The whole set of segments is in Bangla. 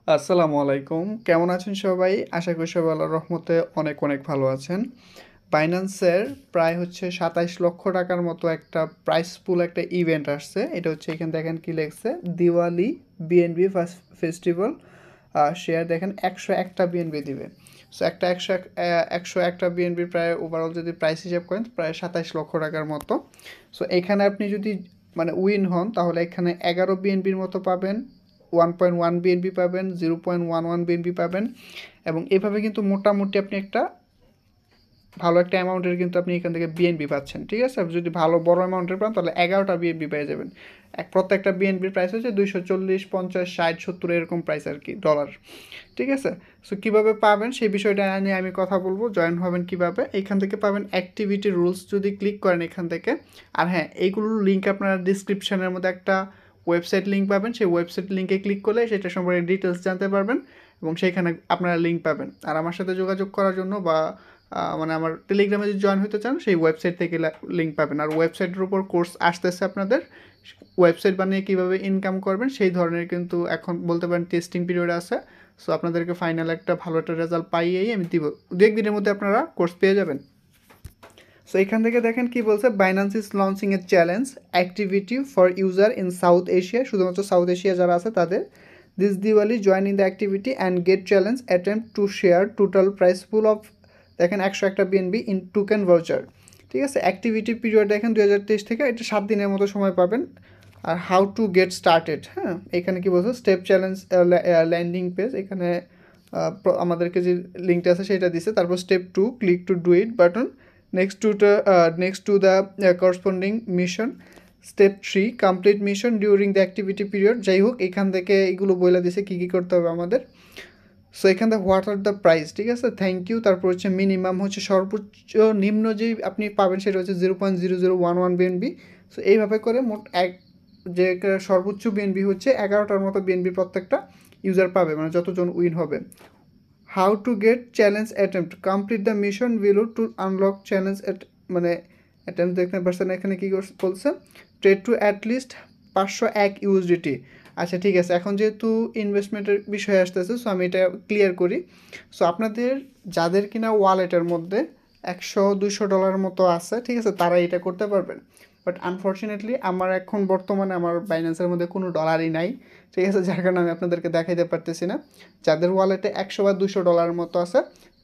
আসসালামু আলাইকুম, কেমন আছেন সবাই? আশা করি সবাই আল্লাহর রহমতে অনেক অনেক ভালো আছেন। বাইন্যান্সের প্রায় হচ্ছে 27 লক্ষ টাকার মতো একটা প্রাইস পুল একটা ইভেন্ট আসছে। এটা হচ্ছে এখানে দেখেন কি লেখছে, দিওয়ালি বিএনবি ফেস্টিভ্যাল শেয়ার। দেখেন 101টা বিএনবি দিবে। সো একটা 101টা বিএনবি প্রায় ওভারঅল যদি প্রাইস হিসাব করেন প্রায় 27 লক্ষ টাকার মতো। সো এখানে আপনি যদি মানে উইন হন তাহলে এখানে 11 বিএনবির মতো পাবেন, 1.1 বিএনবি পাবেন, 0.11 বিএনবি পাবেন, এবং এভাবে কিন্তু মোটামুটি আপনি একটা ভালো একটা অ্যামাউন্টের কিন্তু আপনি এখান থেকে বিএনবি পাচ্ছেন। ঠিক আছে, আপনি যদি ভালো বড় অ্যামাউন্টের পান তাহলে 11টা বিএনবি পেয়ে যাবেন। প্রত্যেকটা বিএনবির প্রাইস হচ্ছে 240, 50, 60, 70 এরকম প্রাইস আর কি, ডলার। ঠিক আছে, সো কীভাবে পাবেন সেই বিষয়টা নিয়ে আমি কথা বলবো। জয়েন হবেন কিভাবে, এখান থেকে পাবেন অ্যাক্টিভিটি রুলস যদি ক্লিক করেন এখান থেকে। আর হ্যাঁ, এইগুলোর লিঙ্ক আপনারা ডিসক্রিপশনের মধ্যে একটা ওয়েবসাইট লিঙ্ক পাবেন, সেই ওয়েবসাইট লিঙ্কে ক্লিক করলে সেটা সম্পর্কে ডিটেলস জানতে পারবেন এবং সেইখানে আপনারা লিঙ্ক পাবেন। আর আমার সাথে যোগাযোগ করার জন্য বা মানে আমার টেলিগ্রামে যদি জয়েন হতে চান সেই ওয়েবসাইট থেকে লিঙ্ক পাবেন। আর ওয়েবসাইটের উপর কোর্স আসতেছে আপনাদের, ওয়েবসাইট বানিয়ে কীভাবে ইনকাম করবেন সেই ধরনের কিন্তু এখন বলতে পারেন টেস্টিং পিরিয়ড আছে। সো আপনাদেরকে ফাইনাল একটা ভালো একটা রেজাল্ট পাইয়েই আমি দিব, 2-1 দিনের মধ্যে আপনারা কোর্স পেয়ে যাবেন। সো এখান থেকে দেখেন কি বলছে, Binance is launching a challenge activity for user in South Asia, শুধুমাত্র সাউথ এশিয়া যারা আছে তাদের। This Diwali join in the activity and get challenge attempt to share total prize pool of, দেখেন 101টা বিএনবি ইন টোকেন ভাউচার। ঠিক আছে, অ্যাক্টিভিটি পিরিয়ড দেখেন 2023 থেকে, এটা 7 দিনের মতো সময় পাবেন। আর হাউ টু গেট স্টার্টেড, হ্যাঁ এখানে কি বলছে, স্টেপ চ্যালেঞ্জ ল্যান্ডিং পেজ, এখানে আমাদেরকে যে লিঙ্কটা আছে সেটা দিছে। তারপর step 2 click to do it button, next to the corresponding mission. Step 3 complete mission during the activity period. যাই হোক, এখান থেকে এগুলো বলে দিছে কী কী করতে হবে আমাদের। সো এখান থেকে হোয়াট আর দ্য প্রাইস, ঠিক আছে, থ্যাংক ইউ। তারপর হচ্ছে মিনিমাম হচ্ছে সর্বোচ্চ নিম্ন যেই আপনি পাবেন সেটা হচ্ছে 0.0011 বিএনবি। সো এইভাবে করে মোট যে সর্বোচ্চ বিএনবি হচ্ছে 11টার মতো বিএনবি প্রত্যেকটা ইউজার পাবে, মানে যতজন উইন হবে। How to get challenge attempt, complete the mission below two unlock challenge মানে অ্যাটেম্প দেখতে পারছেন এখানে কী বলছে, ট্রেড টু অ্যাটলিস্ট 501 ইউএসডিটি। আচ্ছা ঠিক আছে, এখন যেহেতু ইনভেস্টমেন্টের বিষয়ে আসতেছে সো আমি এটা ক্লিয়ার করি। সো আপনাদের যাদের কিনা ওয়ালেটের মধ্যে $100-200 মতো আছে, ঠিক আছে, তারা এটা করতে পারবেন। বাট আনফর্চুনেটলি আমার এখন বর্তমানে আমার বাইন্যান্সের মধ্যে কোনো ডলারই নাই, ঠিক আছে, যার কারণে আমি আপনাদেরকে দেখাইতে পারতেছি না। যাদের ওয়ালেটে 100 বা $200 মতো আছে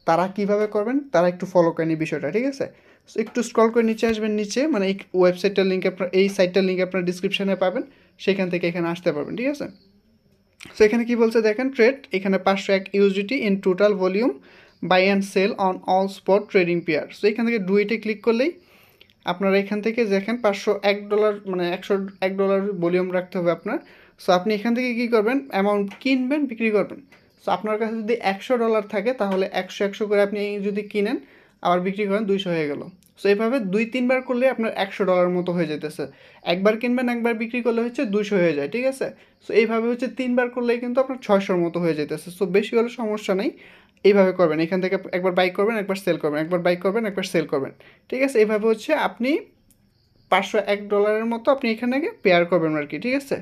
তারা কিভাবে করবেন, তারা একটু ফলো করেন এই বিষয়টা, ঠিক আছে। সো একটু স্ক্রল করে নিচে আসবেন, নিচে মানে এই ওয়েবসাইটটার লিঙ্ক আপনার, এই সাইটটার লিঙ্ক আপনার ডিসক্রিপশানে পাবেন, সেখান থেকে এখানে আসতে পারবেন, ঠিক আছে। সো এখানে কী বলছে দেখেন, ট্রেড এখানে 501 USDT in total volume, buy and sell on all spot trading pair. So এখান থেকে ডুইটে ক্লিক করলেই আপনারা এখান থেকে দেখেন $501 মানে $101 ভলিউম রাখতে হবে আপনার। সো আপনি এখান থেকে কী করবেন, অ্যামাউন্ট কিনবেন, বিক্রি করবেন। সো আপনার কাছে যদি $100 থাকে তাহলে 100 করে আপনি যদি কিনেন আবার বিক্রি করেন 200 হয়ে গেল। সো এইভাবে 2-3 বার করলে আপনার $100 মতো হয়ে যেতেছে। একবার কিনবেন একবার বিক্রি করলে হচ্ছে 200 হয়ে যায়, ঠিক আছে। সো এইভাবে হচ্ছে 3 বার করলেই কিন্তু আপনার 600 মতো হয়ে যেতেছে। সো বেশি হলে সমস্যা নেই, এইভাবে করবেন। এখান থেকে একবার বাই করবেন একবার সেল করবেন, একবার বাই করবেন একবার সেল করবেন, ঠিক আছে। এইভাবে হচ্ছে আপনি $501 মতো আপনি এখানে পেয়ার করবেন আর কি, ঠিক আছে।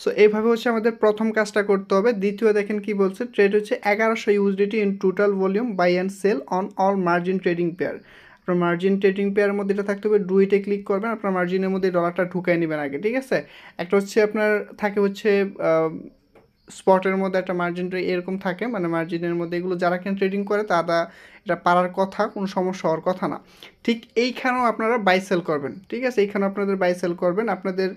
সো এইভাবে হচ্ছে আমাদের প্রথম কাজটা করতে হবে। দ্বিতীয় দেখেন কি বলছে, ট্রেড হচ্ছে 1100 USDT in total volume, buy and sell on all margin trading pair. আপনার মার্জিন ট্রেডিং পেয়ারের মধ্যে এটা থাকতে হবে, ডুইটে ক্লিক করবেন, আপনার মার্জিনের মধ্যে ডলারটা ঢুকাই নেবেন আগে, ঠিক আছে। একটা হচ্ছে আপনার থাকে হচ্ছে স্পটের মধ্যে একটা মার্জিন এরকম থাকে, মানে মার্জিনের মধ্যে এগুলো যারা কেন ট্রেডিং করে তারা এটা পারার কথা, কোনো সমস্যা হওয়ার কথা না। ঠিক এইখানেও আপনারা বাই সেল করবেন, ঠিক আছে, এইখানেও আপনাদের বাই সেল করবেন। আপনাদের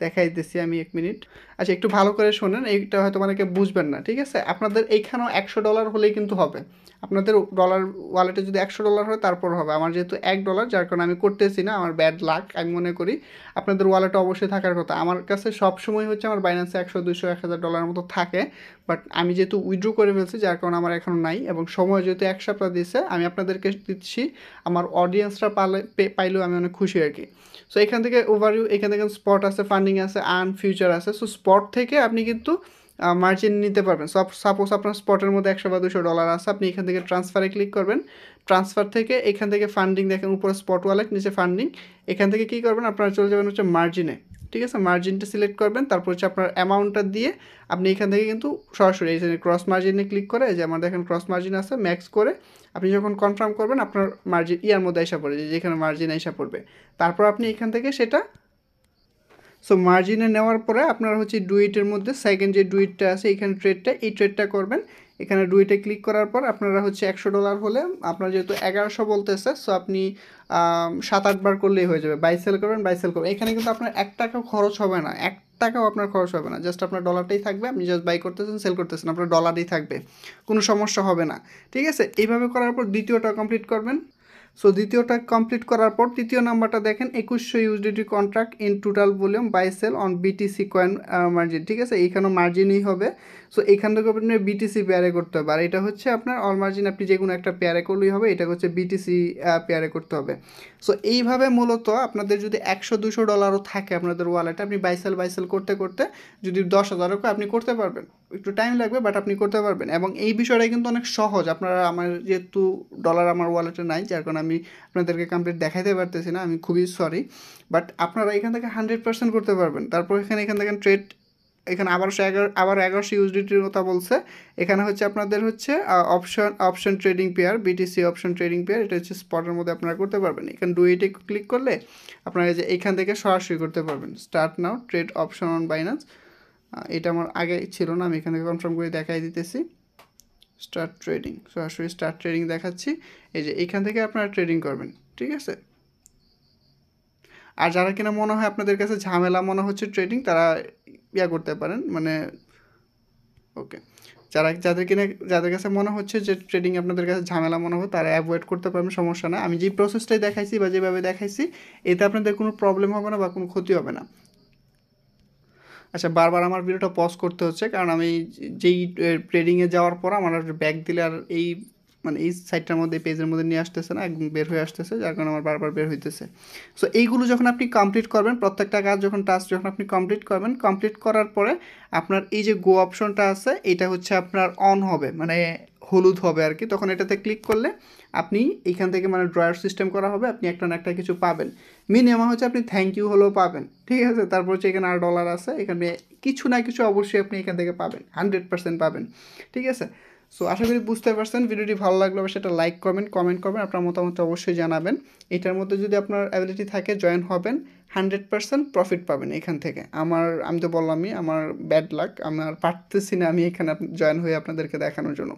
দেখাই দিচ্ছি আমি, 1 মিনিট। আচ্ছা একটু ভালো করে শোনেন, এইটা হয়তো অনেকে বুঝবেন না, ঠিক আছে। আপনাদের এইখানেও $100 হলেই কিন্তু হবে। আপনাদের ডলার ওয়ালেটে যদি $100 হয় তারপর হবে। আমার যেহেতু $1, যার কারণে আমি করতেছি না, আমার ব্যাড লাক আমি মনে করি। আপনাদের ওয়ালেটে অবশ্যই থাকার কথা। আমার কাছে সবসময় হচ্ছে আমার বাইন্যান্সে 100, 200, $1000 মতো থাকে, বাট আমি যেহেতু উইথড্র করে ফেলছি যার কারণে আমার এখনও নাই, এবং সময় যেহেতু 1 সপ্তাহ দিয়েছে আমি আপনাদেরকে দিচ্ছি, আমার অডিয়েন্সরা পাইলেও আমি অনেক খুশি আর কি। সো এখান থেকে ওভারভিউ, এখান থেকে স্পট আছে, ফান্ডিং আছে, আর্ন ফিউচার আছে। সো স্পট থেকে আপনি কিন্তু মার্জিন নিতে পারবেন। সাপোজ আপনার স্পটের মধ্যে 100 বা $200 আছে, আপনি এখান থেকে ট্রান্সফারে ক্লিক করবেন। ট্রান্সফার থেকে এখান থেকে ফান্ডিং দেখেন, উপরে স্পট ওয়ালেট, নিচে ফান্ডিং। এখান থেকে কী করবেন, আপনারা চলে যাবেন হচ্ছে মার্জিনে। ঠিক আছে, মার্জিনটা সিলেক্ট করবেন, তারপর হচ্ছে আপনার অ্যামাউন্টটা দিয়ে আপনি এখান থেকে কিন্তু সরাসরি এই যে ক্রস মার্জিনে ক্লিক করে, যে আমার দেখেন ক্রস মার্জিন আছে, ম্যাক্স করে আপনি যখন কনফার্ম করবেন আপনার মার্জিন ইয়ার মধ্যে আইসা পড়বে, যেখানে মার্জিন আইসা পড়বে, তারপর আপনি এখান থেকে সেটা সো মার্জিনে নেওয়ার পরে আপনারা হচ্ছে ডুইটের মধ্যে সেকেন্ড যে ডুইটটা আছে এখানে ট্রেডটা, এই ট্রেডটা করবেন। এখানে ডুইটে ক্লিক করার পর আপনারা হচ্ছে $100 হলে আপনার যেহেতু 1100 বলতেছে, সো আপনি 7-8 বার করলেই হয়ে যাবে, বাই সেল করবেন, বাই সেল করবেন। এখানে কিন্তু আপনার 1 টাকাও খরচ হবে না, 1 টাকাও আপনার খরচ হবে না, জাস্ট আপনার ডলারটাই থাকবে, আপনি জাস্ট বাই করতেছেন, সেল করতেছেন, আপনার ডলারই থাকবে, কোনো সমস্যা হবে না। ঠিক আছে, এইভাবে করার পর দ্বিতীয়টা কমপ্লিট করবেন। সো দ্বিতীয়টা কমপ্লিট করার পর তৃতীয় নাম্বারটা দেখেন 2100 USDT contract in total volume buy sell on BTC coin margin. ঠিক আছে, এইখানেও মার্জিনই হবে। সো এখান থেকে আপনি বিটিসি পেয়ারে করতে হবে, আর এটা হচ্ছে আপনার অল মার্জিন, আপনি যে কোনো একটা পেয়ারে করলেই হবে, এটা হচ্ছে বিটিসি পেয়ারে করতে হবে। সো এইভাবে মূলত আপনাদের যদি $100-200 থাকে আপনাদের ওয়ালেটে, আপনি বাইসেল করতে করতে যদি 10,000 আপনি করতে পারবেন, একটু টাইম লাগবে বাট আপনি করতে পারবেন। এবং এই বিষয়টা কিন্তু অনেক সহজ, আপনারা আমার যেহেতু ডলার আমার ওয়ালেটে নাই, যার কারণে আমি আপনাদেরকে কমপ্লিট দেখাইতে পারতেছি না, আমি খুবই সরি, বাট আপনারা এখান থেকে 100% করতে পারবেন। তারপর এখান থেকে ট্রেড, এখানে আবার 1100 ইউএসডিটির কথা বলছে। এখানে হচ্ছে আপনাদের হচ্ছে option trading pair, BTC option trading pair, এটা হচ্ছে স্পটের মধ্যে আপনারা করতে পারবেন। এখানে ডুইটে ক্লিক করলে আপনারা যে এখান থেকে সরাসরি করতে পারবেন, start now trade option on Binance. এটা আমার আগে ছিল না, আমি এখান থেকে কনফার্ম করে দেখাই দিতেছি। স্টার্ট ট্রেডিং, সরাসরি স্টার্ট ট্রেডিং দেখাচ্ছি, এই যে এইখান থেকে আপনারা ট্রেডিং করবেন। ঠিক আছে, আর যারা কিনা মনে হয় আপনাদের কাছে ঝামেলা মনে হচ্ছে ট্রেডিং, তারা করতে পারেন, মানে ওকে, যাদের কাছে মনে হচ্ছে যে ট্রেডিং আপনাদের কাছে ঝামেলা মনে হয়, তারা অ্যাভয়েড করতে পারবেন, সমস্যা না। আমি যেই প্রসেসটাই দেখাইছি বা যেভাবে দেখাইছি, এতে আপনাদের কোনো প্রবলেম হবে না বা কোনো ক্ষতি হবে না। আচ্ছা, বারবার আমার ভিডিওটা পজ করতে হচ্ছে, কারণ আমি যেই ট্রেডিংয়ে যাওয়ার পর আমার ব্যাক দিলে আর এই মানে এই সাইটটার মধ্যে, পেজের মধ্যে নিয়ে আসতেছে না, একদম বের হয়ে আসতেছে, যার কারণে আমার বারবার বের হইতেছে। সো এইগুলো যখন আপনি কমপ্লিট করবেন, প্রত্যেকটা কাজ যখন টাস্ক যখন আপনি কমপ্লিট করবেন, কমপ্লিট করার পরে আপনার এই যে গো অপশনটা আছে, এটা হচ্ছে আপনার অন হবে, মানে হলুদ হবে আর কি। তখন এটাতে ক্লিক করলে আপনি এইখান থেকে মানে ড্রয়ার সিস্টেম করা হবে, আপনি একটা না একটা কিছু পাবেন। মিনিমাম হচ্ছে আপনি থ্যাংক ইউ হলেও পাবেন। ঠিক আছে, তারপর হচ্ছে এখানে আর ডলার আছে, এখানে কিছু না কিছু অবশ্যই আপনি এখান থেকে পাবেন, 100% পাবেন। ঠিক আছে, সো আশা করি বুঝতে পারছেন। ভিডিওটি ভালো লাগলে অবশ্যই একটা লাইক করবেন, কমেন্ট করবেন, আপনার মতামত অবশ্যই জানাবেন। এটার মধ্যে যদি আপনার অ্যাবিলিটি থাকে জয়েন হবেন, 100% প্রফিট পাবেন এখান থেকে। আমি তো বললামই আমার ব্যাড লাক, আমার পারতেছি না আমি এখানে জয়েন হয়ে আপনাদেরকে দেখানোর জন্য।